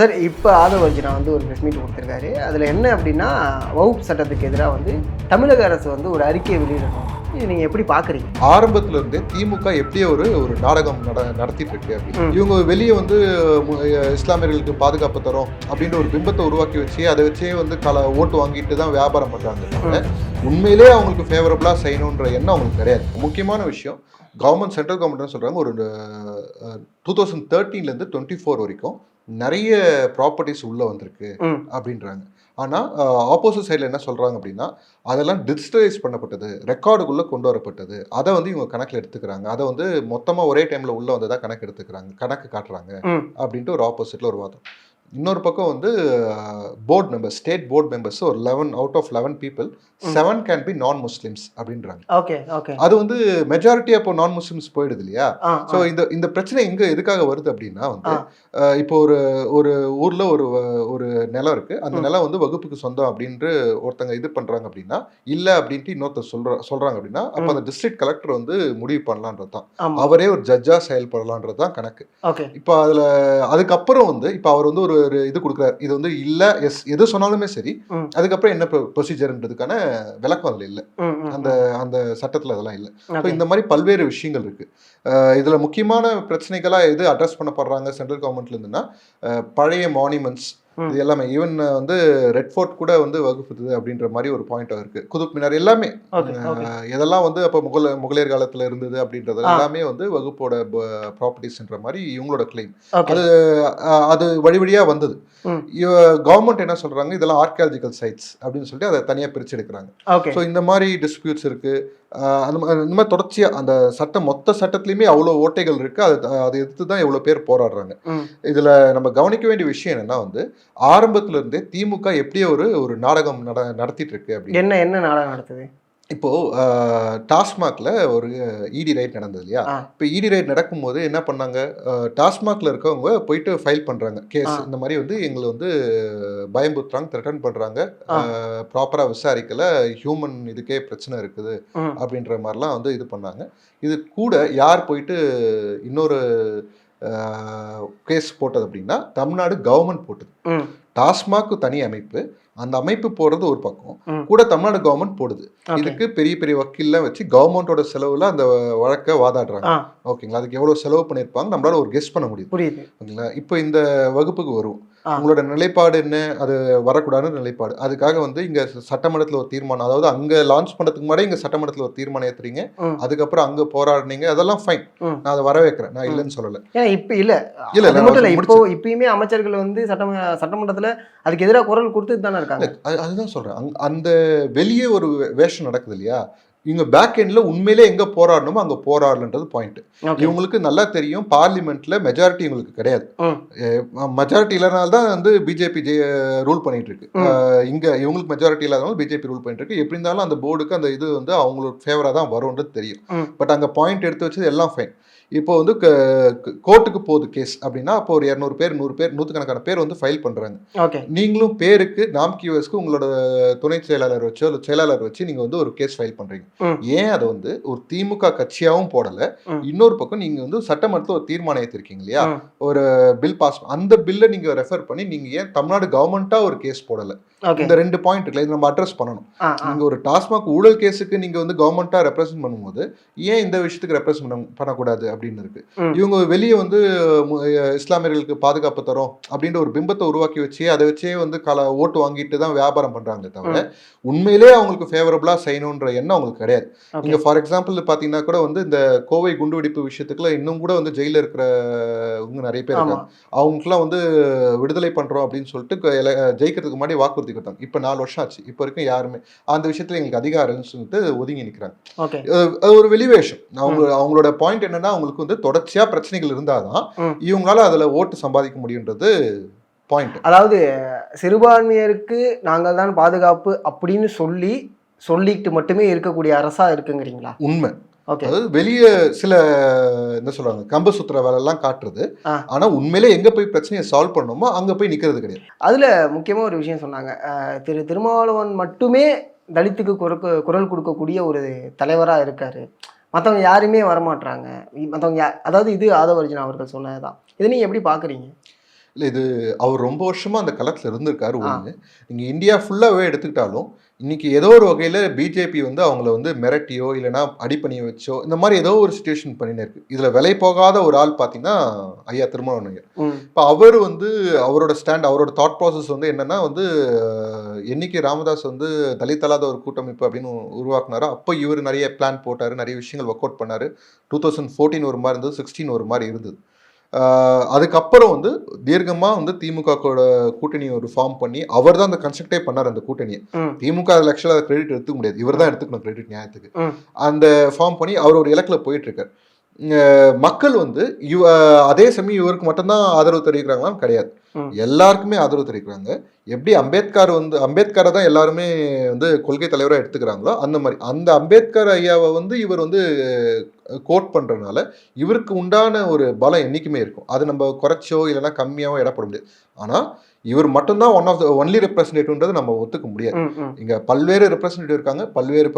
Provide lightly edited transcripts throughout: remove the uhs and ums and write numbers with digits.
Sir இப்போ ஆதவ அர்ஜுனா ஒரு press meet கொடுத்துருக்காரு. அதில் என்ன அப்படின்னா, வகுப்பு சட்டத்துக்கு எதிராக தமிழக அரசு ஒரு அறிக்கையை வெளியிடணும். இது நீங்கள் எப்படி பார்க்குறீங்க? ஆரம்பத்துல இருந்தே திமுக எப்படியோ ஒரு ஒரு நாடகம் நடத்திட்டு இருக்கு அப்படின்னு இவங்க வெளியே இஸ்லாமியர்களுக்கு பாதுகாப்பு தரும் அப்படின்ற ஒரு பிம்பத்தை உருவாக்கி வச்சு அதை வச்சே ஓட்டு வாங்கிட்டு தான் வியாபாரம் பண்றாங்க. உண்மையிலே அவங்களுக்கு ஃபேவரபிளா செய்யணுன்ற எண்ணம் அவங்களுக்கு கிடையாது. முக்கியமான விஷயம், கவர்மெண்ட் சென்ட்ரல் கவர்மெண்ட் சொல்றாங்க ஒரு 2013 24 வரைக்கும் நிறைய ப்ராப்பர்ட்டிஸ் உள்ள வந்திருக்கு அப்படின்றாங்க. ஆனால் ஆப்போசிட் சைடில் என்ன சொல்கிறாங்க அப்படின்னா, அதெல்லாம் டிஜிட்டலைஸ் பண்ணப்பட்டது, ரெக்கார்டுக்குள்ளே கொண்டு வரப்பட்டது, அதை இவங்க கணக்கில் எடுத்துக்கிறாங்க. அதை மொத்தமாக ஒரே டைமில் உள்ளே வந்ததாக கணக்கு காட்டுறாங்க அப்படின்ட்டு ஒரு ஆப்போசிட்டில் ஒரு வாதம். இன்னொரு பக்கம் board members, state board members ஒரு 11 out of 11 people 7 can be non Muslims அப்படின்றாங்க. அது மெஜாரிட்டி அப்போ நான் முஸ்லிம்ஸ் போயிடுது இல்லையா? ஸோ இந்த பிரச்சனை எங்க எதுக்காக வருது அப்படின்னா இப்போ ஒரு ஊர்ல ஒரு நிலம் இருக்கு, அந்த நிலம் வகுப்புக்கு சொந்தம் அப்படின்ட்டு ஒருத்தங்க இது பண்றாங்க அப்படின்னா, இல்ல அப்படின்ட்டு இன்னொருத்தர் சொல்றாங்க அப்படின்னா, அப்ப அந்த டிஸ்ட்ரிக்ட் கலெக்டர் முடிவு பண்ணலான்றதுதான், அவரே ஒரு ஜட்ஜா செயல்படலான்றதுதான் கணக்கு. இப்போ அதுக்கப்புறம் இப்ப அவர் ஒரு இது கொடுக்குறாரு, இது இல்ல எஸ் எது சொன்னாலுமே சரி, அதுக்கப்புறம் என்ன ப்ரொசீஜர்ன்றதுக்கான விளக்கம் அதுல இல்ல, அந்த சட்டத்துல அதெல்லாம் இல்ல. இந்த மாதிரி பல்வேறு விஷயங்கள் இருக்கு. இதுல முக்கியமான பிரச்சனைகளா எது அட்ரஸ் பண்ணப்படுறாங்க சென்ட்ரல் கவர்மெண்ட்ல இருந்துன்னா, பழைய மானுமெண்ட்ஸ் இது எல்லாமே, ஈவன் ரெட் ஃபோர்ட் கூட வகுப்புது அப்படின்ற மாதிரி ஒரு பாயிண்ட் இருக்கு. குதுப் மினார் எல்லாமே இதெல்லாம் அப்ப முகலாயர் காலத்துல இருந்தது அப்படின்றது எல்லாமே வகுப்போட ப்ராப்பர்ட்டிஸ்ன்ற மாதிரி இவங்களோட கிளைம். அது வழி வழியா வந்தது. கவர்மெண்ட் என்ன சொல்றாங்க, இதெல்லாம் ஆர்கியாலஜிக்கல் சைட்ஸ் அப்படின்னு சொல்லிட்டு அதை தனியா பிரிச்சு எடுக்கிறாங்க. ஸோ இந்த மாதிரி டிஸ்பியூட்ஸ் இருக்கு. இந்த மாதிரி தொடர்ச்சியா அந்த மொத்த சட்டத்திலயுமே அவ்வளவு ஓட்டைகள் இருக்கு. அதை எதிர்த்து தான் எவ்வளவு பேர் போராடுறாங்க. இதுல நம்ம கவனிக்க வேண்டிய விஷயம் என்னன்னா, ஆரம்பத்துல இருந்தே திமுக எப்படியோ ஒரு நாடகம் நடத்திட்டு இருக்கு. அப்படி என்ன நாடகம் நடத்துது? இப்போ டாஸ்மாக்ல ஒரு இடி ரைட் நடந்தது இல்லையா? இப்போ இடி ரைட் நடக்கும்போது என்ன பண்ணாங்க, டாஸ்மாக்ல இருக்கவங்க போயிட்டு ஃபைல் பண்றாங்க கேஸ். இந்த மாதிரி எங்களை பயம்புத்துறாங்க, த்ரெட்டன் பண்றாங்க, ப்ராப்பரா விசாரிக்கல, ஹியூமன் இதுக்கே பிரச்சனை இருக்குது அப்படின்ற மாதிரிலாம் இது பண்ணாங்க. இது கூட யார் போயிட்டு இன்னொரு கேஸ் போட்டது அப்படின்னா, தமிழ்நாடு கவர்மெண்ட் போட்டது. டாஸ்மாக் தனி அமைப்பு, அந்த அமைப்பு போறது ஒரு பக்கம், கூட தமிழ்நாடு கவர்மெண்ட் போடுது. இதுக்கு பெரிய பெரிய வக்கீல்லாம் வச்சு கவர்மெண்டோட செலவுல அந்த வழக்கை வாதாடுறாங்க. ஓகேங்களா? அதுக்கு எவ்வளவு செலவு பண்ணிருப்பாங்க நம்மளால ஒரு கெஸ் பண்ண முடியும். ஓகேங்களா? இப்போ இந்த வகுப்புக்கு வரும், உங்களோட நிலைப்பாடு என்ன, அது வரக்கூடாதுன்னு நிலைப்பாடு. அதுக்காக இங்க சட்டமன்றத்துல ஒரு தீர்மானம், அதாவது அங்க லான்ச் பண்றதுக்கு முன்னாடி இங்க சட்டமன்றத்துல ஒரு தீர்மானம் ஏத்துறீங்க, அதுக்கப்புறம் அங்க போராடுனீங்க, அதெல்லாம் ஃபைன், நான் அதை வரவேற்கிறேன், நான் இல்லைன்னு சொல்லல. இப்ப இல்ல இப்பயுமே அமைச்சர்கள் சட்டமன்றத்துல அதுக்கு எதிராக குரல் கொடுத்துட்டு தானே இருக்காங்க. அதுதான் சொல்றேன், அந்த வெளியே ஒரு வேஷம் நடக்குது இல்லையா? இவங்க பேக் எண்ட்ல உண்மையிலே எங்க போராடணுமோ அங்க போராடலன்றது பாயிண்ட். இவங்களுக்கு நல்லா தெரியும், பார்லிமெண்ட்ல மெஜாரிட்டி இவங்களுக்கு கிடையாது. மெஜாரிட்டி இல்லாதனால்தான் பிஜேபி ரூல் பண்ணிட்டு இருக்கு. இங்க இவங்களுக்கு மெஜாரிட்டி இல்லாதனால பிஜேபி ரூல் பண்ணிட்டு இருக்கு. எப்படி இருந்தாலும் அந்த போர்டுக்கு அந்த இது அவங்களுக்கு ஃபேவரா தான் வரும்ன்றது தெரியும். பட் அங்க பாயிண்ட் எடுத்து வச்சது எல்லாம் ஃபைன். இப்போ கோர்ட்டுக்கு போகுது கேஸ் அப்படின்னா, அப்போ ஒரு 200 பேர் 100 பேர் நூற்றுக்கணக்கான பேர் ஃபைல் பண்றாங்க. நீங்களும் பேருக்கு நாம்கியூஎஸ்க்கு உங்களோட துணை செயலாளர் வச்சோ செயலாளர் வச்சு நீங்க ஒரு கேஸ் ஃபைல் பண்றீங்க. ஏன் அதை ஒரு திமுக கட்சியாவும் போடல, இன்னொரு பக்கம் நீங்க சட்டமன்றத்தில் ஒரு தீர்மானம் ஏற்றிருக்கீங்க இல்லையா, ஒரு பில் பாஸ், அந்த பில்லை நீங்க ரெஃபர் பண்ணி நீங்க ஏன் தமிழ்நாடு கவர்மெண்டா ஒரு கேஸ் போடல? இந்த 2 பாயிண்ட் இருக்குல்ல, இது நம்ம அட்ரஸ் பண்ணணும். நீங்க ஒரு டாஸ்மாக் ஊழல் கேஸுக்கு நீங்க கவர்மெண்டா ரெப்ரசென்ட் பண்ணும்போது ஏன் இந்த விஷயத்துக்கு ரெப்ரசென்ட் பண்ணக்கூடாது அப்படின்னு இருக்கு. இவங்க வெளியே இஸ்லாமியர்களுக்கு பாதுகாப்பு தரும் அப்படின்ற ஒரு பிம்பத்தை உருவாக்கி வச்சு அதை வச்சே ஓட்டு வாங்கிட்டு தான் வியாபாரம் பண்றாங்களே தவிர, உண்மையிலே அவங்களுக்கு ஃபேவரபிளா செய்யணுன்ற எண்ணம் அவங்களுக்கு கிடையாது. நீங்க ஃபார் எக்ஸாம்பிள் பாத்தீங்கன்னா கூட இந்த கோவை குண்டுவெடிப்பு விஷயத்துக்குள்ள இன்னும் கூட ஜெயில இருக்கிறவங்க நிறைய பேர் இருக்காங்க. அவங்களுக்குலாம் விடுதலை பண்றோம் அப்படின்னு சொல்லிட்டு ஜெயிக்கிறதுக்கு முன்னாடி வாக்குறுதி கொடுத்தாங்க. இப்ப 4 வருஷம் ஆச்சு, இப்ப வரைக்கும் யாருமே அந்த விஷயத்துல எங்களுக்கு அதிகாரம் சொல்லிட்டு ஒதுங்கி நிக்கிறாங்க. அது ஒரு வெளிவேஷம். அவங்களோட பாயிண்ட் என்னன்னா, அவங்களுக்கு தொடர்ச்சியா பிரச்சனைகள் இருந்தாதான் இவங்களால அதுல ஓட்டு சம்பாதிக்க முடியுன்றது பாயிண்ட். அதாவது சிறுபான்மையருக்கு நாங்கள் தான் பாதுகாப்பு அப்படின்னு சொல்லிட்டு மட்டுமே இருக்கக்கூடிய அரசா இருக்குங்கிறீங்களா? உண்மை. அதாவது வெளியே சில என்ன சொல்றாங்க, கம்ப சுத்துற வேலை எல்லாம் காட்டுறது. ஆனா உண்மையிலே எங்க போய் பிரச்சனையை சால்வ் பண்ணணுமோ அங்க போய் நிக்கிறது கிடையாது. அதுல முக்கியமா ஒரு விஷயம் சொன்னாங்க, திருமாவளவன் மட்டுமே தலித்துக்கு குரல் கொடுக்கக்கூடிய ஒரு தலைவரா இருக்காரு, மற்றவங்க யாருமே வரமாட்டாங்க, மற்றவங்க அதாவது இது ஆதவ அர்ஜுனா அவர்கள் சொன்னதுதான். இதை நீங்க எப்படி பாக்குறீங்க? இல்லை இது அவர் ரொம்ப வருஷமா அந்த களத்தில் இருந்திருக்காரு ஒன்று. நீங்கள் இந்தியா ஃபுல்லாகவே எடுத்துக்கிட்டாலும் இன்னைக்கு ஏதோ ஒரு வகையில் பிஜேபி வந்து அவங்கள வந்து மிரட்டியோ இல்லைனா அடிப்பணிய வச்சோ இந்த மாதிரி ஏதோ ஒரு சுச்சுவேஷன் பண்ணினே இருக்கு. இதில் விலை போகாத ஒரு ஆள் பார்த்தீங்கன்னா ஐயா திருமாவளவன். இப்போ அவர் வந்து அவரோட ஸ்டாண்ட், அவரோட தாட் ப்ராசஸ் வந்து என்னன்னா வந்து என்னைக்கு ராமதாஸ் வந்து தலித் அல்லாத ஒரு கூட்டமைப்பு அப்படின்னு உருவாக்குனாரோ அப்போ இவர் நிறைய பிளான் போட்டார், நிறைய விஷயங்கள் ஒர்க் அவுட் பண்ணார். 2014 ஒரு மாதிரி இருந்தது, 16 ஒரு மாதிரி இருந்தது. அதுக்கப்புறம் வந்து தீர்க்கமாக வந்து திமுக கூட்டணி ஒரு ஃபார்ம் பண்ணி அவர் தான் அந்த கன்ஸ்ட்ரக்டே பண்ணார் அந்த கூட்டணியை. திமுக அதில் ஆக்சுவலாக அதை கிரெடிட் எடுத்துக்க முடியாது, இவர் தான் எடுத்துக்கணும் கிரெடிட் நியாயத்துக்கு. அந்த ஃபார்ம் பண்ணி அவர் ஒரு இலக்கில் போயிட்டு இருக்கார். மக்கள் வந்து அதே சமயம் இவருக்கு மட்டும்தான் ஆதரவு தெரிவிக்கிறாங்களான்னு கிடையாது, எல்லாருக்குமே ஆதரவு தெரிவிக்கிறாங்க. எப்படி அம்பேத்கரை தான் எல்லாருமே வந்து கொள்கை தலைவராக எடுத்துக்கிறாங்களோ அந்த மாதிரி அந்த அம்பேத்கர் ஐயாவை வந்து இவர் வந்து கோட் பண்றதுனால இவருக்கு உண்டான ஒரு பலம் என்னைக்குமே இருக்கும். அது நம்ம குறைச்சோ இல்லைன்னா கம்மியாவோ இடப்பட முடியாது. ஆனா இவர் மட்டும்தான் ஒன்லி ரெப்ரஸன்டேட்டிவ்ன்றது நம்ம ஒத்துக்க முடியாது. இங்க பல்வேறு ரெப்ரஸன்டேட்டிவ் இருக்காங்க, பல்வேறு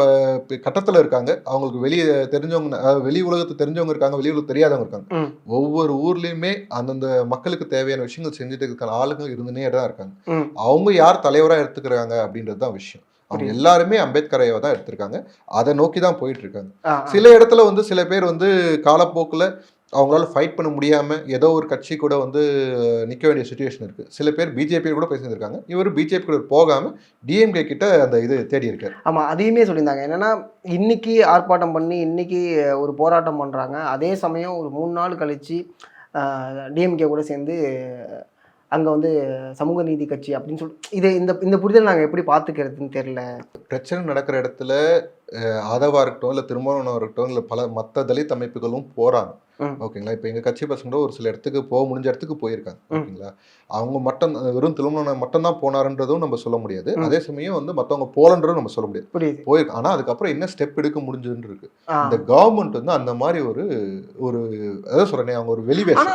கட்டத்துல இருக்காங்க. அவங்களுக்கு வெளியே தெரிஞ்சவங்க, வெளி உலகத்தை தெரிஞ்சவங்க இருக்காங்க, வெளி உலகம் தெரியாதவங்க இருக்காங்க. ஒவ்வொரு ஊர்லயுமே அந்தந்த மக்களுக்கு தேவையான விஷயங்கள் செஞ்சுட்டு இருக்க ஆளுங்க இருந்துனே தான் இருக்காங்க. அவங்க யார் தலைவரா எடுத்துக்கிறாங்க அப்படின்றது தான் விஷயம். அவங்க எல்லாருமே அம்பேத்கர் ஐயாவை தான் எடுத்திருக்காங்க, அதை நோக்கி தான் போயிட்டு இருக்காங்க. சில இடத்துல வந்து சில பேர் வந்து காலப்போக்கில் அவங்களால ஃபைட் பண்ண முடியாம ஏதோ ஒரு கட்சி கூட வந்து நிற்க வேண்டிய சுச்சுவேஷன் இருக்கு. சில பேர் பிஜேபி கூட பேசியிருக்காங்க. இவர் பிஜேபி கூட போகாம டிஎம்கே கிட்ட அந்த இது தேடி இருக்காரு. ஆமா, அதையுமே சொல்லியிருந்தாங்க. என்னன்னா இன்னைக்கு ஆர்ப்பாட்டம் பண்ணி இன்னைக்கு ஒரு போராட்டம் பண்றாங்க, அதே சமயம் ஒரு 3 நாள் கழிச்சு டிஎம்கே கூட சேர்ந்து அங்கே வந்து சமூக நீதி கட்சி அப்படின்னு சொல்லிட்டு இது இந்த புரிதல் நாங்கள் எப்படி பார்த்துக்கிறதுன்னு தெரியல. பிரச்சனை நடக்கிற இடத்துல ஆதவா இருக்கட்டும், இல்லை திருமாவளவனாக இருக்கட்டும், இல்லை பல மற்ற தலித் அமைப்புகளும் போகிறாங்க. ஓகேங்களா. இப்போ எங்கள் கட்சி பசங்க ஒரு சில இடத்துக்கு முடிஞ்ச இடத்துக்கு போயிருக்காங்க. ஓகேங்களா. அவங்க மட்டும் வெறும் திருமாவளவன் மட்டும் தான் போனாருன்றதும் நம்ம சொல்ல முடியாது. அதே சமயம் வந்து மற்றவங்க போலன்றதும் நம்ம சொல்ல முடியாது. போயிருக்கு. ஆனால் அதுக்கப்புறம் என்ன ஸ்டெப் எடுக்க முடிஞ்சுன்னு இருக்கு. இந்த கவர்மெண்ட் வந்து அந்த மாதிரி ஒரு அதாவது சொல்றேன், அவங்க ஒரு வெளிவேஷம்,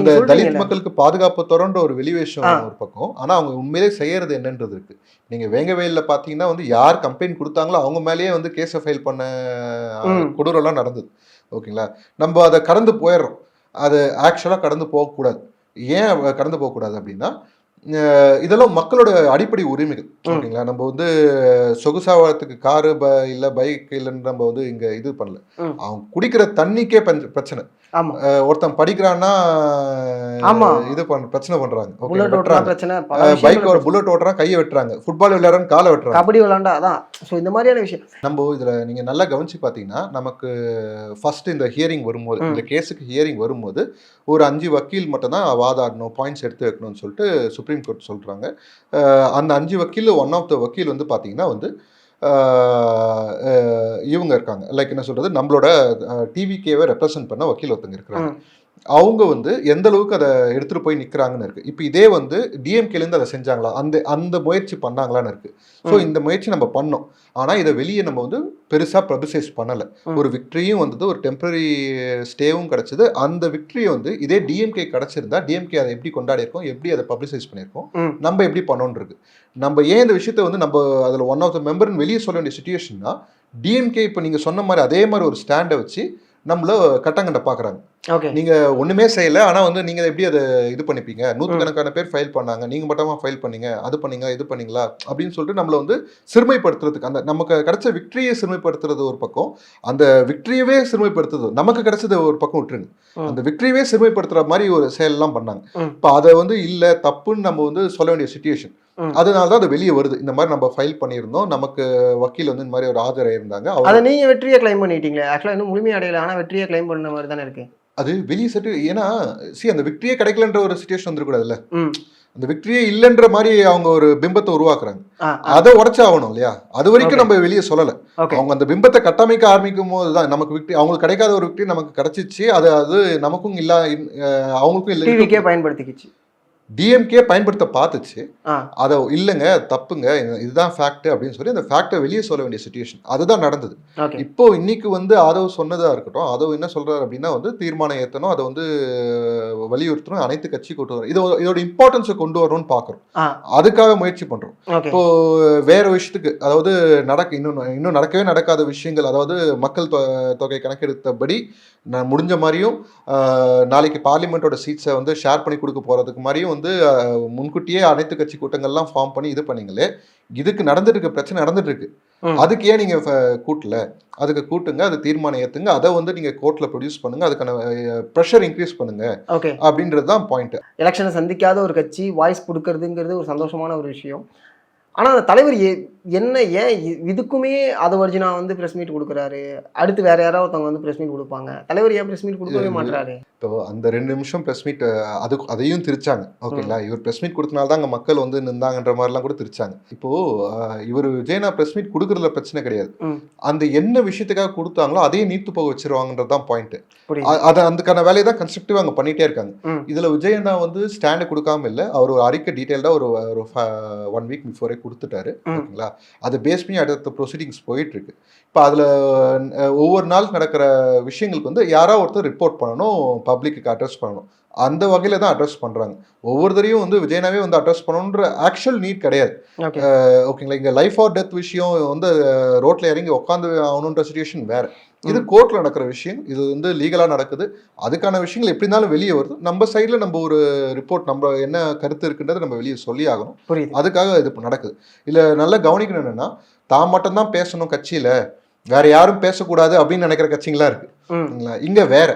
அந்த தலித் மக்களுக்கு பாதுகாப்பு தொடர்ன்ற ஒரு வெளிவேஷம் ஒரு பக்கம். ஆனால் அவங்க உண்மையிலே செய்யறது என்னன்றது இருக்கு. நீங்க வேங்கவேலில் பார்த்தீங்கன்னா வந்து யார் கம்ப்ளைண்ட் கொடுத்தாங்களோ அவங்க மேலேயே வந்து கேஸை ஃபைல் பண்ண கொடூரெல்லாம் நடந்தது. ஓகேங்களா. நம்ம அதை கடந்து போயிடுறோம், அது ஆக்சுவலாக கடந்து போகக்கூடாது. ஏன் கடந்து போகக்கூடாது அப்படின்னா இதெல்லாம் மக்களோட அடிப்படை உரிமைகள். ஓகேங்களா. நம்ம வந்து சொகுசாவதுக்கு காரு இல்லை பைக் இல்லைன்னு நம்ம வந்து இங்கே இது பண்ணல. அவன் குடிக்கிற தண்ணிக்கே பிரச்சனை. ஒருத்தன் படிக்கிறான்னா இது பிரச்சனை பண்றாங்க. பைக் ஒரு புல்லட் ஓட்டுறான் கையை வெட்டுறாங்க, ஃபுட்பால் விளையாடுறாங்க காலை வெட்டுறாங்க, கபடி விளையாண்டா. அதான் இந்த மாதிரியான விஷயம் நம்ம இதுல நீங்க நல்லா கவனிச்சு பாத்தீங்கன்னா நமக்கு ஃபர்ஸ்ட் இந்த ஹியரிங் வரும்போது, இந்த கேஸுக்கு ஹியரிங் வரும்போது ஒரு 5 வக்கீல் மட்டும் தான் வாதாடணும், பாயிண்ட்ஸ் எடுத்து வைக்கணும்னு சொல்லிட்டு சுப்ரீம் கோர்ட் சொல்றாங்க. அந்த 5 வக்கீல் ஒன் ஆஃப் த வக்கீல் வந்து பாத்தீங்கன்னா வந்து இவங்க இருக்காங்க, லைக் என்ன சொல்றது, நம்மளோட டிவிகேவை ரெப்ரசன்ட் பண்ண வக்கீல் ஒருத்தங்க இருக்கிறாங்க. அவங்க வந்து எந்த அளவுக்கு அதை எடுத்துட்டு போய் நிற்கிறாங்கன்னு இருக்கு. இப்போ இதே வந்து டிஎம்கேலேருந்து அதை செஞ்சாங்களா, அந்த முயற்சி பண்ணாங்களான்னு இருக்கு. ஸோ இந்த முயற்சி நம்ம பண்ணோம், ஆனால் இதை வெளியே நம்ம வந்து பெருசாக பப்ளிசைஸ் பண்ணலை. ஒரு விக்ட்ரியும் வந்தது, ஒரு டெம்பரரி ஸ்டேவும் கிடச்சிது. அந்த விக்ட்ரி வந்து இதே டிஎம்கே கிடச்சிருந்தா டிஎம்கே அதை எப்படி கொண்டாடி இருக்கோம், எப்படி அதை பப்ளிசைஸ் பண்ணியிருக்கோம், நம்ம எப்படி பண்ணோன்னு இருக்கு. நம்ம ஏன் இந்த விஷயத்த வந்து நம்ம அதில் ஒன் ஆஃப் த மெம்பர்னு வெளியே சொல்ல வேண்டிய சுச்சுவேஷன்னா, டிஎம்கே இப்போ நீங்கள் சொன்ன மாதிரி அதே மாதிரி ஒரு ஸ்டாண்டை வச்சு நம்மள கட்டங்கண்ட பார்க்குறாங்க. நீங்கள் ஒன்றுமே செய்யலை, ஆனால் வந்து நீங்கள் எப்படி அதை இது பண்ணிப்பீங்க, 100கணக்கான பேர் ஃபைல் பண்ணாங்க, நீங்கள் மட்டுமா ஃபைல் பண்ணீங்க, அது பண்ணீங்க இது பண்ணீங்களா அப்படின்னு சொல்லிட்டு நம்மளை வந்து சிறுமைப்படுத்துறதுக்கு, அந்த நமக்கு கிடைச்ச விக்ட்ரியை சிறுமைப்படுத்துறது ஒரு பக்கம், அந்த விக்ட்ரியவே சிறுமைப்படுத்துறது நமக்கு கிடைச்சது ஒரு பக்கம் விட்டுருங்க, அந்த விக்ட்ரியவே சிறுமைப்படுத்துற மாதிரி ஒரு செயலெல்லாம் பண்ணாங்க. இப்போ அதை வந்து இல்லை தப்புன்னு நம்ம வந்து சொல்ல வேண்டிய சுச்சுவேஷன். அதனால தான் அது வெளியே வருது. இந்த மாதிரி நம்ம ஃபைல் பண்ணியிருந்தோம், நமக்கு வக்கீல் வந்து இந்த மாதிரி ஒரு ஆஜராக இருந்தாங்க, அதை நீங்கள் வெற்றியை கிளைம் பண்ணிட்டீங்களே. ஆக்சுவலாக இன்னும் முழுமையாக அடையலை, ஆனால் வெற்றியை கிளைம் பண்ண மாதிரி தானே இருக்கு. அது வெளியே செட்டு. ஏன்னா அந்த விக்ட்ரியே கிடைக்கலன்ற ஒரு சிச்சுவேஷன் வந்துருக்கூடாதுல்ல. அந்த விக்ட்ரியே இல்லைன்ற மாதிரி அவங்க ஒரு பிம்பத்தை உருவாக்குறாங்க, அதை உடைச்சாகணும் இல்லையா. அது வரைக்கும் நம்ம வெளியே சொல்லலை. அவங்க அந்த பிம்பத்தை கட்டமைக்க ஆரம்பிக்கும் போது தான் நமக்கு விக்ட்ரி, அவங்களுக்கு கிடைக்காத ஒரு விக்ட்ரி நமக்கு கிடைச்சிச்சு. அது நமக்கும் இல்லை, அவங்களுக்கும் இல்லை, பயன்படுத்திக்கிச்சு. டிஎம்கே பயன்படுத்த பார்த்துச்சு, ஆ அதை இல்லைங்க தப்புங்க இதுதான் ஃபேக்ட் அப்படின்னு சொல்லி அந்த ஃபேக்டை வெளியே சொல்ல வேண்டிய சுச்சுவேஷன் அதுதான் நடந்தது. ஓகே. இப்போ இன்னைக்கு வந்து ஆதவ் சொன்னதா இருக்கட்டும், ஆதவ் என்ன சொல்றாரு அப்படின்னா வந்து தீர்மானம் ஏற்றணும், அதை வந்து வலியுறுத்தணும், அனைத்து கட்சி கொண்டு வரும், இதோட இம்பார்ட்டன்ஸை கொண்டு வரணும்னு பார்க்குறோம். ஆ அதுக்காக முயற்சி பண்றோம். ஓகே. இப்போ வேற விஷயத்துக்கு, அதாவது இன்னும் நடக்கவே நடக்காத விஷயங்கள், அதாவது மக்கள் தொகை கணக்கெடுத்தபடி முடிஞ்ச மாதிரியும் நாளைக்கு பார்லிமெண்டோட சீட்ஸை வந்து ஷேர் பண்ணி கொடுக்க போறதுக்கு மாதிரியும் வந்து முன்கூட்டியே அனைத்து கட்சி கூட்டங்கள்லாம் ஃபார்ம் பண்ணி இது பண்ணீங்களே, இதுக்கு நடந்துட்டு இருக்க பிரச்சனை நடந்துட்டு இருக்கு. அதுக்கு ஏன் நீங்க கூட்டல? அதுக்கு கூட்டுங்க, அது தீர்மானம் ஏத்துங்க, அதை வந்து நீங்க கோர்ட்ல ப்ரொடியூஸ் பண்ணுங்க, அதுக்கான ப்ரெஷர் இன்க்ரீஸ் பண்ணுங்க ஓகே. அப்படின்றது தான் பாயிண்ட். எலெக்ஷனை சந்திக்காத ஒரு கட்சி வாய்ஸ் கொடுக்கறதுங்கிறது ஒரு சந்தோஷமான ஒரு விஷயம். ஆனா அந்த தலைவர் என்ன ஏன் இதுக்குமே அதை ஒரிஜினா வந்து பிரஸ் மீட் கொடுக்குறாரு, அடுத்து வேற யாராவது ஒருத்தவங்க வந்து பிரஸ் மீட் கொடுப்பாங்க, தலைவர் ஏன் பிரஸ் மீட் கொடுக்கவே மாட்டாரு? இப்போ அந்த 2 நிமிஷம் ப்ரெஸ் மீட் அதையும் திரிச்சாங்க. ஓகேங்களா, இவர் ப்ரெஸ் மீட் கொடுத்தனால தான் அங்கே மக்கள் வந்து நின்றாங்கன்ற மாதிரிலாம் கூட திரிச்சாங்க. இப்போ இவர் விஜயனா ப்ரெஸ் மீட் கொடுக்கறதுல பிரச்சனை கிடையாது, அந்த என்ன விஷயத்துக்காக கொடுத்தாங்களோ அதையும் நீத்து போக வச்சிருவாங்கன்றது தான் பாயிண்ட். அதை அதுக்கான வேலையை தான் கன்ஸ்ட்ரக்டிவா அங்கே பண்ணிட்டே இருக்காங்க. இதுல விஜயனா வந்து ஸ்டாண்டு கொடுக்காம இல்லை, அவர் ஒரு அறிக்கை டீட்டெயில்டாக ஒரு 1 வீக் பிஃபோரே கொடுத்துட்டாரு. ஓகேங்களா, அதை பேஸ் பண்ணி அடுத்த ப்ரொசீடிங்ஸ் போயிட்டு இருக்கு. இப்போ அதில் ஒவ்வொரு நாள் நடக்கிற விஷயங்களுக்கு வந்து யாராவது ஒருத்தர் ரிப்போர்ட் பண்ணணும், பப்ளிக்கு அட்ரஸ் பண்ணணும். அந்த வகையில் தான் அட்ரஸ் பண்ணுறாங்க. ஒவ்வொருத்தரையும் வந்து விஜயனாவே வந்து அட்ரஸ் பண்ணணுன்ற ஆக்சுவல் நீட் கிடையாது. ஓகேங்களா, இங்கே லைஃப் ஆர் டெத் விஷயம் வந்து ரோட்டில் இறங்கி உட்காந்து ஆகணுன்ற சுச்சுவேஷன் வேறு. இது கோர்ட்டில் நடக்கிற விஷயம், இது வந்து லீகலாக நடக்குது, அதுக்கான விஷயங்கள் எப்படி இருந்தாலும் வெளியே வருது. நம்ம சைடில் நம்ம ஒரு ரிப்போர்ட், நம்ம என்ன கருத்து இருக்குன்றது நம்ம வெளியே சொல்லி ஆகணும். அதுக்காக இது நடக்குது. இல்லை நல்லா கவனிக்கணும் என்னென்னா, தான் மட்டும்தான் பேசணும் கட்சியில், வேற யாரும் பேசக்கூடாது அப்படின்னு நினைக்கிற கட்சிங்களா இருக்கு. இங்கே வேற